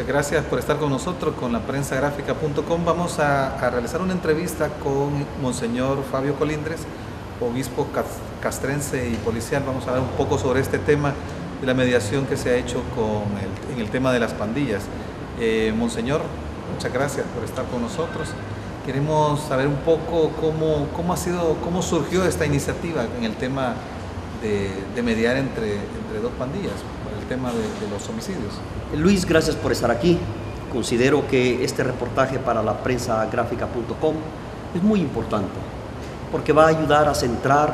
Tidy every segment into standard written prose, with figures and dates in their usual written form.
Muchas gracias por estar con nosotros, con la prensagráfica.com. Vamos a realizar una entrevista con Monseñor Fabio Colindres, obispo castrense y policial. Vamos a hablar un poco sobre este tema de la mediación que se ha hecho en el tema de las pandillas. Monseñor, muchas gracias por estar con nosotros. Queremos saber un poco cómo surgió esta iniciativa en el tema de mediar entre dos pandillas, por el tema de los homicidios. Luis, gracias por estar aquí. Considero que este reportaje para la prensagráfica.com es muy importante porque va a ayudar a centrar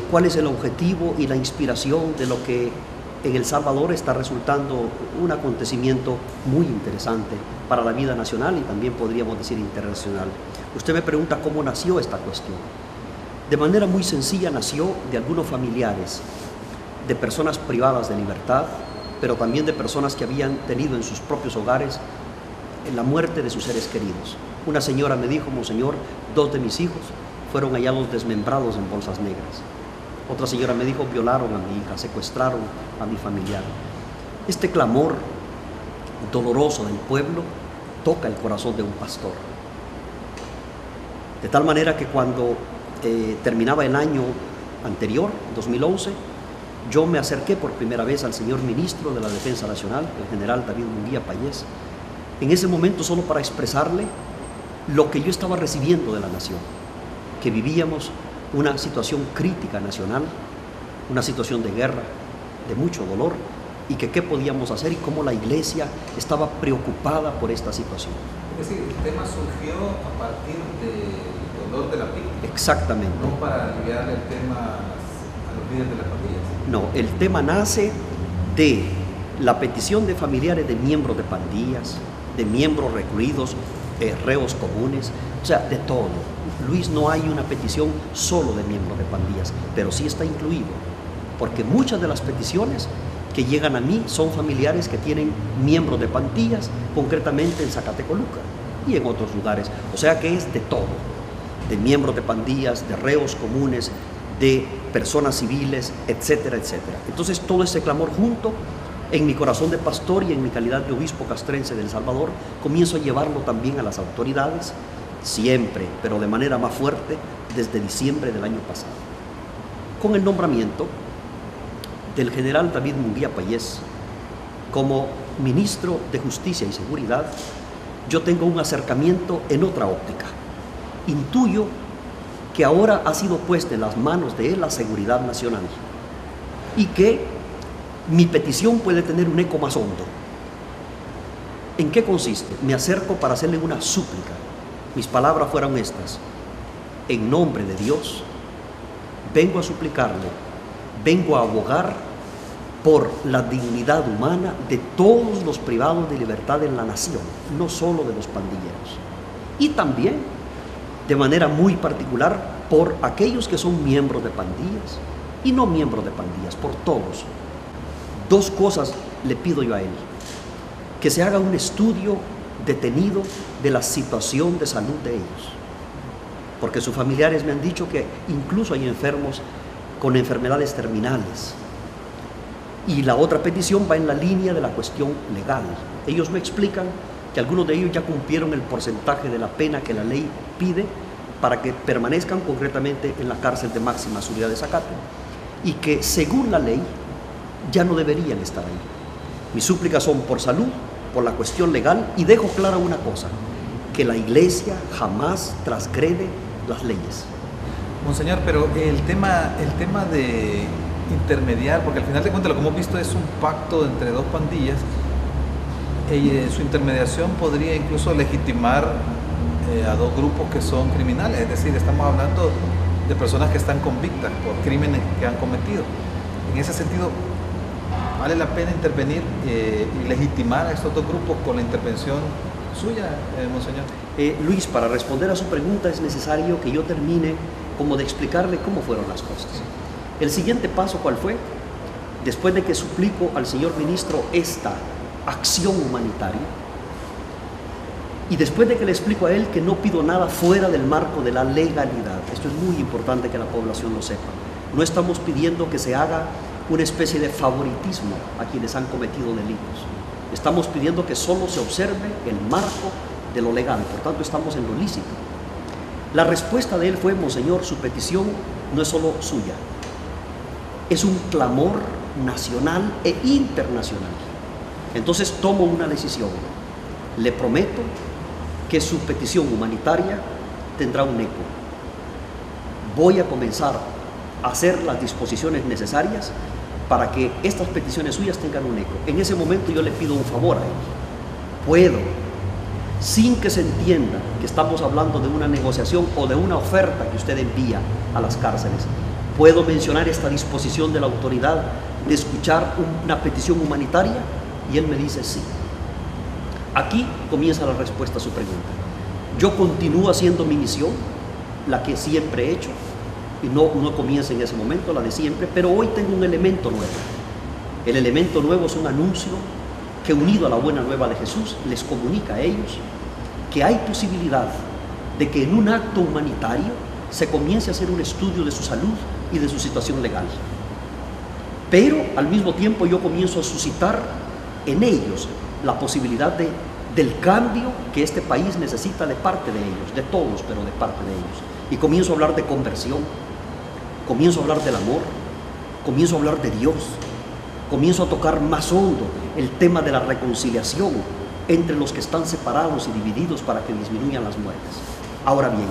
cuál es el objetivo y la inspiración de lo que en El Salvador está resultando un acontecimiento muy interesante para la vida nacional y también podríamos decir internacional. Usted me pregunta cómo nació esta cuestión. De manera muy sencilla nació de algunos familiares, de personas privadas de libertad, pero también de personas que habían tenido en sus propios hogares la muerte de sus seres queridos. Una señora me dijo: Monseñor, 2 de mis hijos fueron hallados desmembrados en bolsas negras. Otra señora me dijo: violaron a mi hija, secuestraron a mi familiar. Este clamor doloroso del pueblo toca el corazón de un pastor. De tal manera que cuando terminaba el año anterior, 2011, yo me acerqué por primera vez al señor ministro de la Defensa Nacional, el general David Munguía Payés, en ese momento solo para expresarle lo que yo estaba recibiendo de la nación, que vivíamos una situación crítica nacional, una situación de guerra, de mucho dolor, y que qué podíamos hacer y cómo la iglesia estaba preocupada por esta situación. Es decir, el tema surgió a partir del dolor de la víctima. Exactamente. No para aliviar el tema a los líderes de las pandillas. No, el tema nace de la petición de familiares de miembros de pandillas, de miembros recluidos, reos comunes, o sea, de todo. Luis, no hay una petición solo de miembros de pandillas, pero sí está incluido, porque muchas de las peticiones que llegan a mí son familiares que tienen miembros de pandillas, concretamente en Zacatecoluca y en otros lugares, o sea que es de todo, de miembros de pandillas, de reos comunes, de personas civiles, etcétera, etcétera. Entonces todo ese clamor junto, en mi corazón de pastor y en mi calidad de obispo castrense de El Salvador, comienzo a llevarlo también a las autoridades, siempre, pero de manera más fuerte, desde diciembre del año pasado. Con el nombramiento del general David Munguía Payés como ministro de Justicia y Seguridad, yo tengo un acercamiento en otra óptica. Intuyo que ahora ha sido puesta en las manos de él la seguridad nacional y que mi petición puede tener un eco más hondo. ¿En qué consiste? Me acerco para hacerle una súplica. Mis palabras fueron estas: en nombre de Dios, vengo a suplicarle, vengo a abogar por la dignidad humana de todos los privados de libertad en la nación, no solo de los pandilleros. Y también, de manera muy particular, por aquellos que son miembros de pandillas y no miembros de pandillas, por todos. 2 cosas le pido yo a él: que se haga un estudio detenido de la situación de salud de ellos, porque sus familiares me han dicho que incluso hay enfermos con enfermedades terminales. Y la otra petición va en la línea de la cuestión legal. Ellos me explican que algunos de ellos ya cumplieron el porcentaje de la pena que la ley pide para que permanezcan concretamente en la cárcel de máxima seguridad de Zacate, y que según la ley ya no deberían estar ahí. Mis súplicas son por salud, por la cuestión legal, y dejo clara una cosa: que la iglesia jamás transgrede las leyes. Monseñor, pero el tema de intermediar, porque al final de cuentas lo que hemos visto es un pacto entre 2 pandillas, y su intermediación podría incluso legitimar a 2 grupos que son criminales, es decir, estamos hablando de personas que están convictas por crímenes que han cometido. En ese sentido, ¿vale la pena intervenir y legitimar a estos 2 grupos con la intervención suya, Monseñor? Luis, para responder a su pregunta es necesario que yo termine como de explicarle cómo fueron las cosas. El siguiente paso, ¿cuál fue? Después de que suplico al señor ministro esta acción humanitaria, y después de que le explico a él que no pido nada fuera del marco de la legalidad, esto es muy importante que la población lo sepa, no estamos pidiendo que se haga una especie de favoritismo a quienes han cometido delitos. Estamos pidiendo que solo se observe el marco de lo legal, por tanto estamos en lo lícito. La respuesta de él fue: Monseñor, su petición no es solo suya, es un clamor nacional e internacional. Entonces tomo una decisión. Le prometo que su petición humanitaria tendrá un eco. Voy a comenzar a hacer las disposiciones necesarias para que estas peticiones suyas tengan un eco. En ese momento yo le pido un favor a él. Puedo, sin que se entienda que estamos hablando de una negociación o de una oferta que usted envía a las cárceles, puedo mencionar esta disposición de la autoridad de escuchar una petición humanitaria, y él me dice sí. Aquí comienza la respuesta a su pregunta. Yo continúo haciendo mi misión, la que siempre he hecho, y no comienza en ese momento, la de siempre, pero hoy tengo un elemento nuevo. El elemento nuevo es un anuncio que, unido a la buena nueva de Jesús, les comunica a ellos que hay posibilidad de que en un acto humanitario se comience a hacer un estudio de su salud y de su situación legal. Pero al mismo tiempo yo comienzo a suscitar en ellos la posibilidad del cambio que este país necesita de parte de ellos, de todos, pero de parte de ellos. Y comienzo a hablar de conversión, comienzo a hablar del amor, comienzo a hablar de Dios, comienzo a tocar más hondo el tema de la reconciliación entre los que están separados y divididos para que disminuyan las muertes. Ahora bien,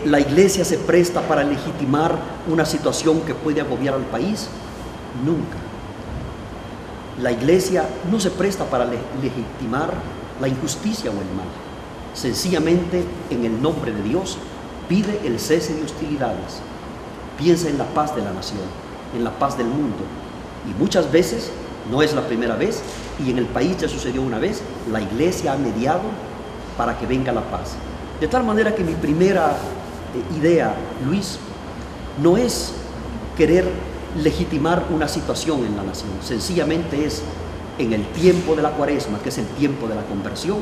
¿la iglesia se presta para legitimar una situación que puede agobiar al país? Nunca. La iglesia no se presta para legitimar la injusticia o el mal. Sencillamente, en el nombre de Dios, pide el cese de hostilidades. Piensa en la paz de la nación, en la paz del mundo. Y muchas veces, no es la primera vez, y en el país ya sucedió una vez, la iglesia ha mediado para que venga la paz. De tal manera que mi primera idea, Luis, no es querer legitimar una situación en la nación. Sencillamente es, en el tiempo de la Cuaresma, que es el tiempo de la conversión,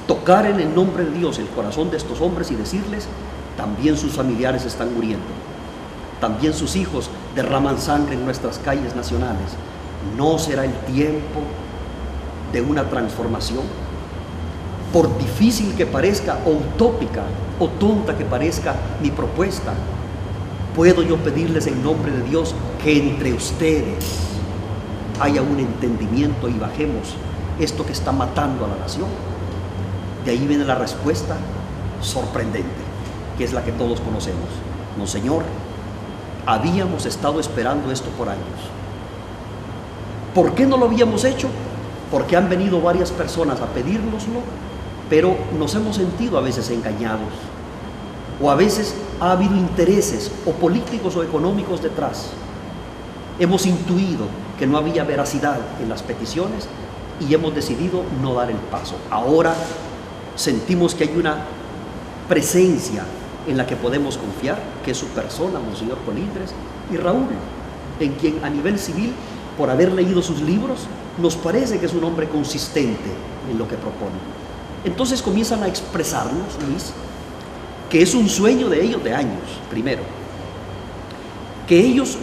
tocar en el nombre de Dios el corazón de estos hombres y decirles: también sus familiares están muriendo, también sus hijos derraman sangre en nuestras calles nacionales. ¿No será el tiempo de una transformación? Por difícil que parezca, o utópica o tonta que parezca mi propuesta, puedo yo pedirles en nombre de Dios que entre ustedes haya un entendimiento y bajemos esto que está matando a la nación. De ahí viene la respuesta sorprendente, que es la que todos conocemos. Monseñor, habíamos estado esperando esto por años. ¿Por qué no lo habíamos hecho? Porque han venido varias personas a pedírnoslo, pero nos hemos sentido a veces engañados, o a veces ha habido intereses o políticos o económicos detrás. Hemos intuido que no había veracidad en las peticiones y hemos decidido no dar el paso. Ahora sentimos que hay una presencia en la que podemos confiar, que es su persona, Monseñor Colindres, y Raúl, en quien a nivel civil, por haber leído sus libros, nos parece que es un hombre consistente en lo que propone. Entonces comienzan a expresarnos, Luis, que es un sueño de ellos de años, primero. Que ellos,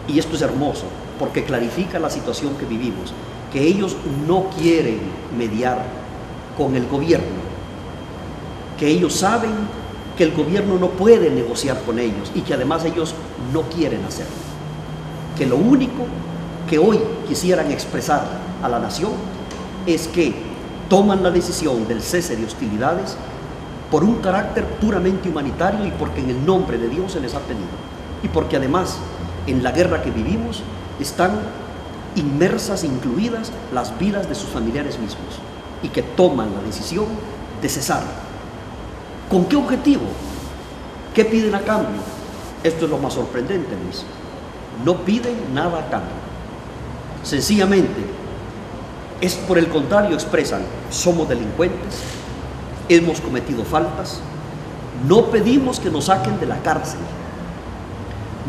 y esto es hermoso, porque clarifica la situación que vivimos, que ellos no quieren mediar con el gobierno, que ellos saben que el gobierno no puede negociar con ellos y que además ellos no quieren hacerlo. Que lo único que hoy quisieran expresar a la nación es que toman la decisión del cese de hostilidades por un carácter puramente humanitario y porque en el nombre de Dios se les ha pedido. Y porque además en la guerra que vivimos están inmersas, incluidas las vidas de sus familiares mismos, y que toman la decisión de cesar. ¿Con qué objetivo? ¿Qué piden a cambio? Esto es lo más sorprendente, Luis. No piden nada a cambio. Sencillamente, es por el contrario, expresan: somos delincuentes, hemos cometido faltas, no pedimos que nos saquen de la cárcel,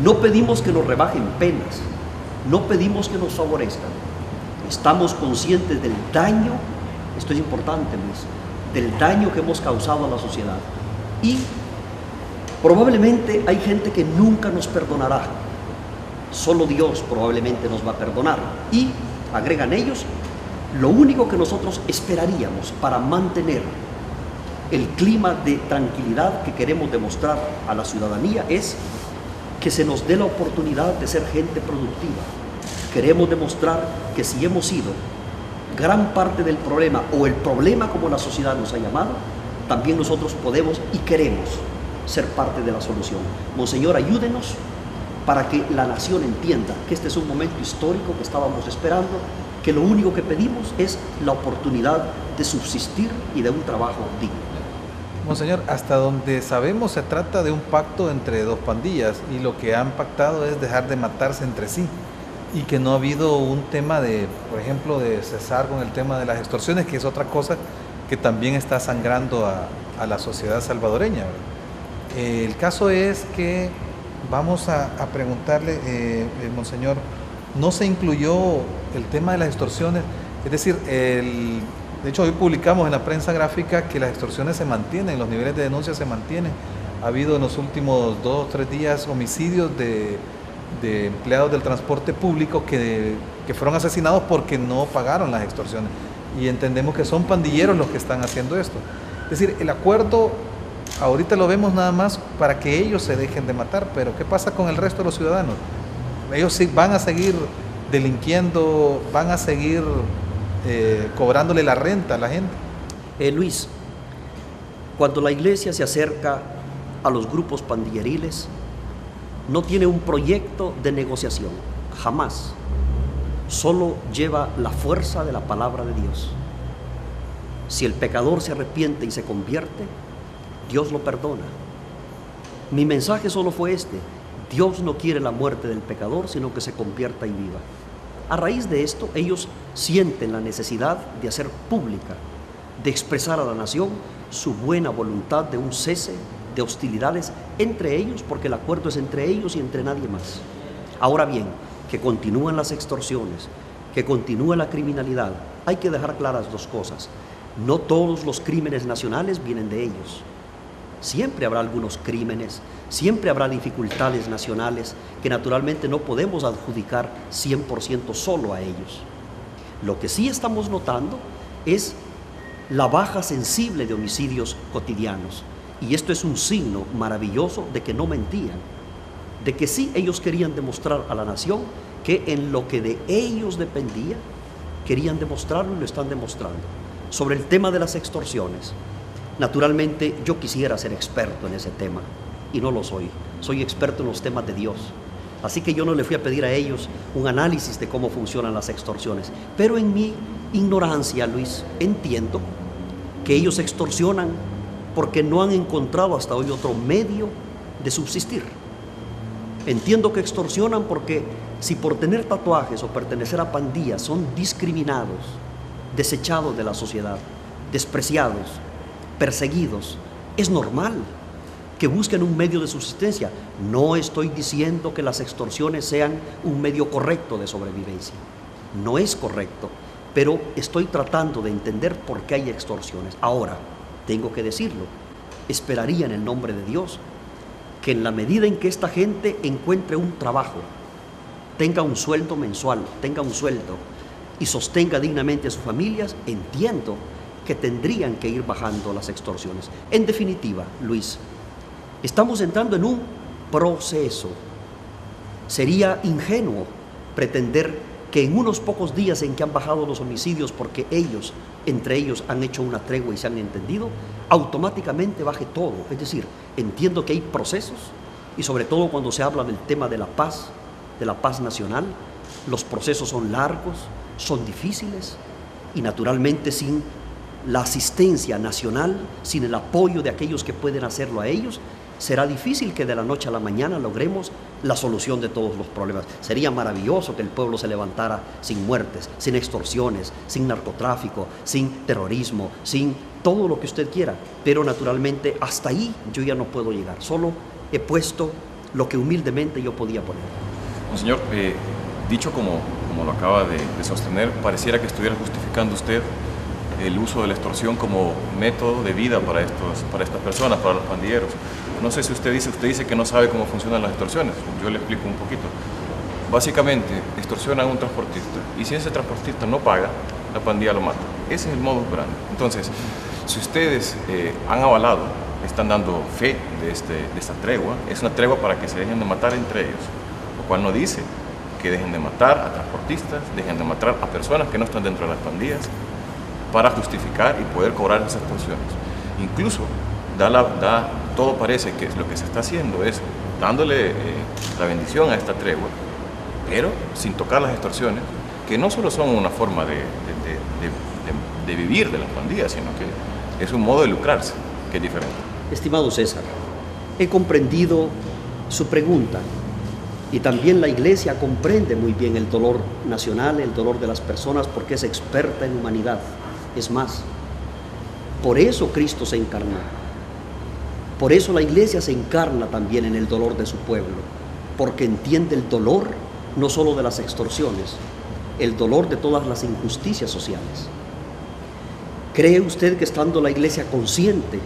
no pedimos que nos rebajen penas, no pedimos que nos favorezcan. Estamos conscientes del daño, esto es importante, Luis, del daño que hemos causado a la sociedad. Y probablemente hay gente que nunca nos perdonará. Solo Dios probablemente nos va a perdonar. Y agregan ellos, lo único que nosotros esperaríamos para mantener el clima de tranquilidad que queremos demostrar a la ciudadanía es que se nos dé la oportunidad de ser gente productiva. Queremos demostrar que si hemos sido gran parte del problema, o el problema como la sociedad nos ha llamado, también nosotros podemos y queremos ser parte de la solución. Monseñor, ayúdenos para que la nación entienda que este es un momento histórico que estábamos esperando, que lo único que pedimos es la oportunidad de subsistir y de un trabajo digno. Monseñor, hasta donde sabemos se trata de un pacto entre dos pandillas y lo que han pactado es dejar de matarse entre sí y que no ha habido un tema de, por ejemplo, de cesar con el tema de las extorsiones, que es otra cosa que también está sangrando a la sociedad salvadoreña, ¿verdad? El caso es que vamos a preguntarle, Monseñor, no se incluyó el tema de las extorsiones, es decir, de hecho hoy publicamos en la prensa gráfica que las extorsiones se mantienen, los niveles de denuncia se mantienen. Ha habido en los últimos 2 o 3 días homicidios de empleados del transporte público que fueron asesinados porque no pagaron las extorsiones. Y entendemos que son pandilleros los que están haciendo esto. Es decir, el acuerdo ahorita lo vemos nada más para que ellos se dejen de matar, pero ¿qué pasa con el resto de los ciudadanos? Ellos sí van a seguir delinquiendo, van a seguir cobrándole la renta a la gente. Luis, cuando la iglesia se acerca a los grupos pandilleriles, no tiene un proyecto de negociación, jamás. Solo lleva la fuerza de la palabra de Dios. Si el pecador se arrepiente y se convierte, Dios lo perdona. Mi mensaje solo fue este: Dios no quiere la muerte del pecador, sino que se convierta y viva. A raíz de esto, ellos sienten la necesidad de hacer pública, de expresar a la nación su buena voluntad de un cese de hostilidades entre ellos, porque el acuerdo es entre ellos y entre nadie más. Ahora bien, que continúan las extorsiones, que continúa la criminalidad, hay que dejar claras 2 cosas. No todos los crímenes nacionales vienen de ellos. Siempre habrá algunos crímenes, siempre habrá dificultades nacionales que naturalmente no podemos adjudicar 100% solo a ellos. Lo que sí estamos notando es la baja sensible de homicidios cotidianos. Y esto es un signo maravilloso de que no mentían, de que sí ellos querían demostrar a la nación que en lo que de ellos dependía, querían demostrarlo y lo están demostrando. Sobre el tema de las extorsiones, naturalmente yo quisiera ser experto en ese tema y no lo soy. Soy experto en los temas de Dios. Así que yo no le fui a pedir a ellos un análisis de cómo funcionan las extorsiones. Pero en mi ignorancia, Luis, entiendo que ellos extorsionan porque no han encontrado hasta hoy otro medio de subsistir. Entiendo que extorsionan porque si por tener tatuajes o pertenecer a pandillas son discriminados, desechados de la sociedad, despreciados, perseguidos, es normal que busquen un medio de subsistencia. No estoy diciendo que las extorsiones sean un medio correcto de sobrevivencia. No es correcto, pero estoy tratando de entender por qué hay extorsiones. Ahora, tengo que decirlo, esperaría en el nombre de Dios que en la medida en que esta gente encuentre un trabajo, tenga un sueldo mensual, tenga un sueldo y sostenga dignamente a sus familias, entiendo que tendrían que ir bajando las extorsiones. En definitiva, Luis, estamos entrando en un proceso. Sería ingenuo pretender que en unos pocos días en que han bajado los homicidios porque ellos, entre ellos, han hecho una tregua y se han entendido, automáticamente baje todo. Es decir, entiendo que hay procesos y sobre todo cuando se habla del tema de la paz nacional, los procesos son largos, son difíciles y naturalmente sin la asistencia nacional, sin el apoyo de aquellos que pueden hacerlo a ellos, será difícil que de la noche a la mañana logremos la solución de todos los problemas. Sería maravilloso que el pueblo se levantara sin muertes, sin extorsiones, sin narcotráfico, sin terrorismo, sin todo lo que usted quiera. Pero naturalmente hasta ahí yo ya no puedo llegar. Solo he puesto lo que humildemente yo podía poner. Monseñor, dicho como lo acaba de sostener, pareciera que estuviera justificando usted el uso de la extorsión como método de vida para estas personas, para los pandilleros. No sé si usted dice que no sabe cómo funcionan las extorsiones. Yo le explico un poquito. básicamente extorsionan a un transportista y si ese transportista no paga, la pandilla lo mata. Ese es el modus operandi. Entonces, si ustedes han avalado, están dando fe de esta tregua, es una tregua para que se dejen de matar entre ellos, lo cual no dice que dejen de matar a transportistas, dejen de matar a personas que no están dentro de las pandillas para justificar y poder cobrar esas extorsiones. Incluso todo parece que lo que se está haciendo es dándole la bendición a esta tregua, pero sin tocar las extorsiones, que no solo son una forma de vivir de las pandillas, sino que es un modo de lucrarse, que es diferente. Estimado César, he comprendido su pregunta y también la Iglesia comprende muy bien el dolor nacional, el dolor de las personas, porque es experta en humanidad. Es más, por eso Cristo se encarnó. Por eso la Iglesia se encarna también en el dolor de su pueblo, porque entiende el dolor no solo de las extorsiones, el dolor de todas las injusticias sociales. ¿Cree usted que estando la Iglesia consciente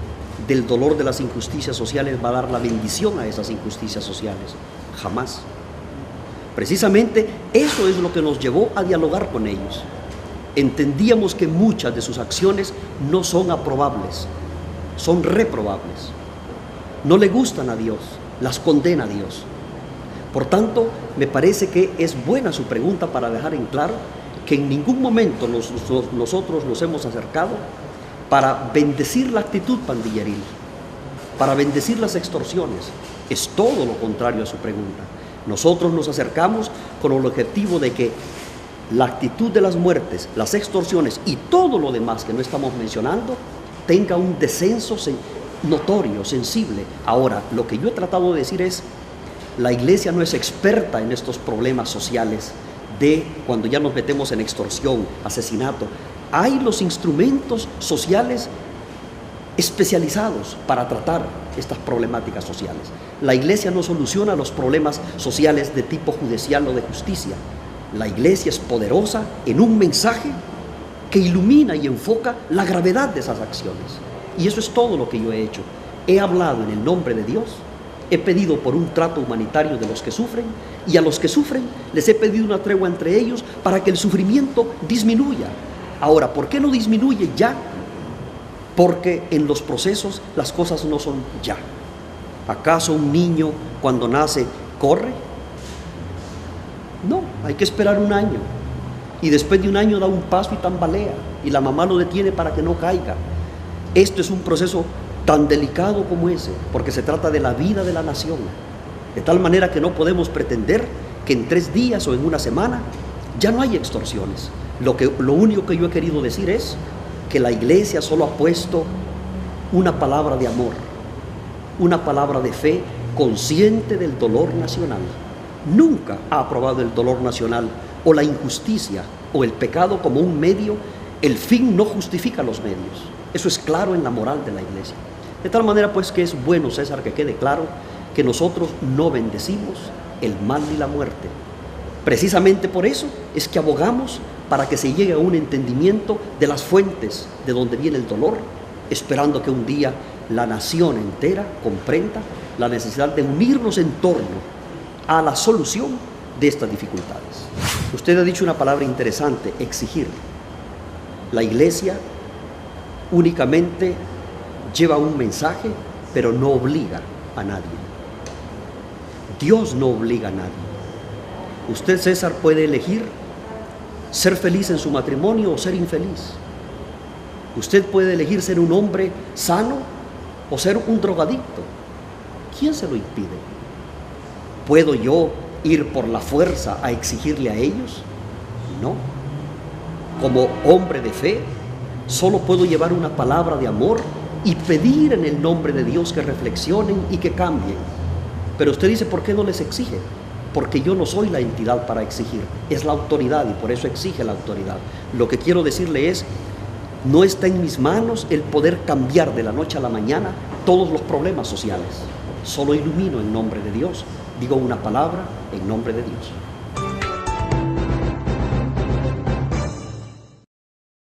del dolor de las injusticias sociales va a dar la bendición a esas injusticias sociales? Jamás. Precisamente eso es lo que nos llevó a dialogar con ellos. Entendíamos que muchas de sus acciones no son aprobables, son reprobables. No le gustan a Dios, las condena a Dios. Por tanto, me parece que es buena su pregunta para dejar en claro que en ningún momento nosotros nos hemos acercado para bendecir la actitud pandilleril, para bendecir las extorsiones. Es todo lo contrario a su pregunta. Nosotros nos acercamos con el objetivo de que la actitud de las muertes, las extorsiones y todo lo demás que no estamos mencionando tenga un descenso notorio, sensible. Ahora, lo que yo he tratado de decir es, la Iglesia no es experta en estos problemas sociales de cuando ya nos metemos en extorsión, asesinato. Hay los instrumentos sociales especializados para tratar estas problemáticas sociales. La Iglesia no soluciona los problemas sociales de tipo judicial o de justicia. La Iglesia es poderosa en un mensaje que ilumina y enfoca la gravedad de esas acciones. Y eso es todo lo que yo he hecho. He hablado en el nombre de Dios, he pedido por un trato humanitario de los que sufren, y a los que sufren les he pedido una tregua entre ellos para que el sufrimiento disminuya. Ahora, ¿por qué no disminuye ya? Porque en los procesos las cosas no son ya. ¿Acaso un niño cuando nace corre? No, hay que esperar un año. Y después de un año da un paso y tambalea, y la mamá lo detiene para que no caiga. Esto es un proceso tan delicado como ese, porque se trata de la vida de la nación. De tal manera que no podemos pretender que en 3 días o en una semana ya no hay extorsiones. Lo único que yo he querido decir es que la Iglesia solo ha puesto una palabra de amor, una palabra de fe, consciente del dolor nacional. Nunca ha aprobado el dolor nacional o la injusticia o el pecado como un medio. El fin no justifica los medios. Eso es claro en la moral de la Iglesia. De tal manera pues que es bueno, César, que quede claro que nosotros no bendecimos el mal ni la muerte. Precisamente por eso es que abogamos para que se llegue a un entendimiento de las fuentes de donde viene el dolor, esperando que un día la nación entera comprenda la necesidad de unirnos en torno a la solución de estas dificultades. Usted ha dicho una palabra interesante, exigir. La Iglesia únicamente lleva un mensaje, pero no obliga a nadie. Dios no obliga a nadie. Usted, César, puede elegir ser feliz en su matrimonio o ser infeliz. Usted puede elegir ser un hombre sano o ser un drogadicto. ¿Quién se lo impide? ¿Puedo yo ir por la fuerza a exigirle a ellos? No. Como hombre de fe, solo puedo llevar una palabra de amor y pedir en el nombre de Dios que reflexionen y que cambien. Pero usted dice, ¿por qué no les exige? Porque yo no soy la entidad para exigir, es la autoridad y por eso exige la autoridad. Lo que quiero decirle es, no está en mis manos el poder cambiar de la noche a la mañana todos los problemas sociales. Solo ilumino en nombre de Dios, digo una palabra en nombre de Dios.